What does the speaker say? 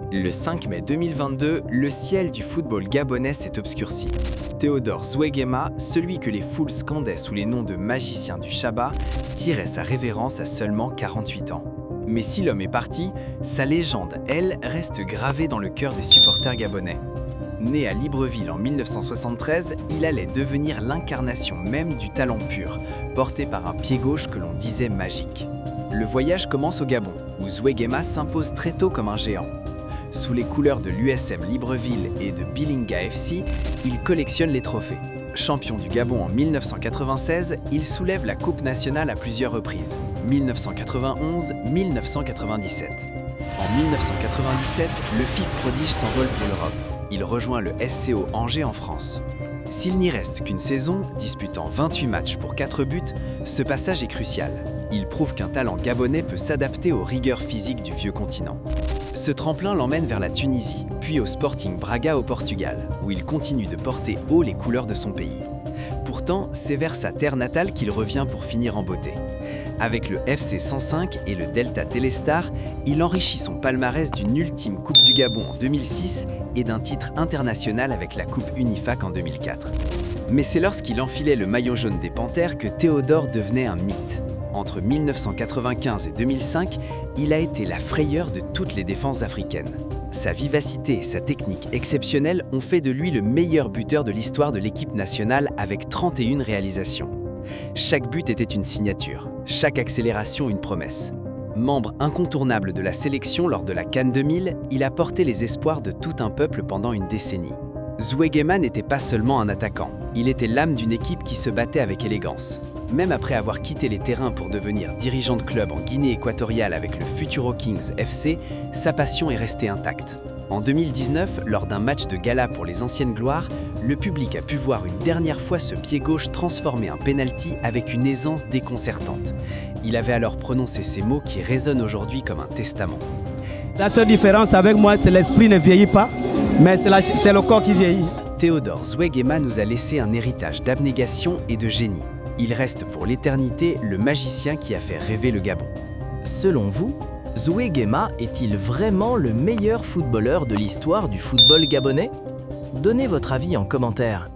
Le 5 mai 2022, le ciel du football gabonais s'est obscurci. Théodore Zouéguéma, celui que les foules scandaient sous les noms de magicien du Shabbat, tirait sa révérence à seulement 48 ans. Mais si l'homme est parti, sa légende, elle, reste gravée dans le cœur des supporters gabonais. Né à Libreville en 1973, il allait devenir l'incarnation même du talent pur, porté par un pied gauche que l'on disait magique. Le voyage commence au Gabon, où Zouéguéma s'impose très tôt comme un géant. Sous les couleurs de l'USM Libreville et de Bilinga FC, il collectionne les trophées. Champion du Gabon en 1996, il soulève la Coupe nationale à plusieurs reprises, 1991, 1997. En 1997, le fils prodige s'envole pour l'Europe. Il rejoint le SCO Angers en France. S'il n'y reste qu'une saison, disputant 28 matchs pour 4 buts, ce passage est crucial. Il prouve qu'un talent gabonais peut s'adapter aux rigueurs physiques du vieux continent. Ce tremplin l'emmène vers la Tunisie, puis au Sporting Braga au Portugal, où il continue de porter haut les couleurs de son pays. Pourtant, c'est vers sa terre natale qu'il revient pour finir en beauté. Avec le FC 105 et le Delta Téléstar, il enrichit son palmarès d'une ultime Coupe du Gabon en 2006 et d'un titre international avec la Coupe Unifac en 2004. Mais c'est lorsqu'il enfilait le maillot jaune des Panthères que Théodore devenait un mythe. Entre 1995 et 2005, il a été la frayeur de toutes les défenses africaines. Sa vivacité et sa technique exceptionnelle ont fait de lui le meilleur buteur de l'histoire de l'équipe nationale avec 31 réalisations. Chaque but était une signature, chaque accélération une promesse. Membre incontournable de la sélection lors de la CAN 2000, il a porté les espoirs de tout un peuple pendant une décennie. Zouéguéma n'était pas seulement un attaquant, il était l'âme d'une équipe qui se battait avec élégance. Même après avoir quitté les terrains pour devenir dirigeant de club en Guinée équatoriale avec le Futuro Kings FC, sa passion est restée intacte. En 2019, lors d'un match de gala pour les anciennes gloires, le public a pu voir une dernière fois ce pied gauche transformer un penalty avec une aisance déconcertante. Il avait alors prononcé ces mots qui résonnent aujourd'hui comme un testament. La seule différence avec moi, c'est l'esprit ne vieillit pas, mais c'est le corps qui vieillit. Théodore Zouéguéma nous a laissé un héritage d'abnégation et de génie. Il reste pour l'éternité le magicien qui a fait rêver le Gabon. Selon vous, Zouéguéma est-il vraiment le meilleur footballeur de l'histoire du football gabonais? Donnez votre avis en commentaire.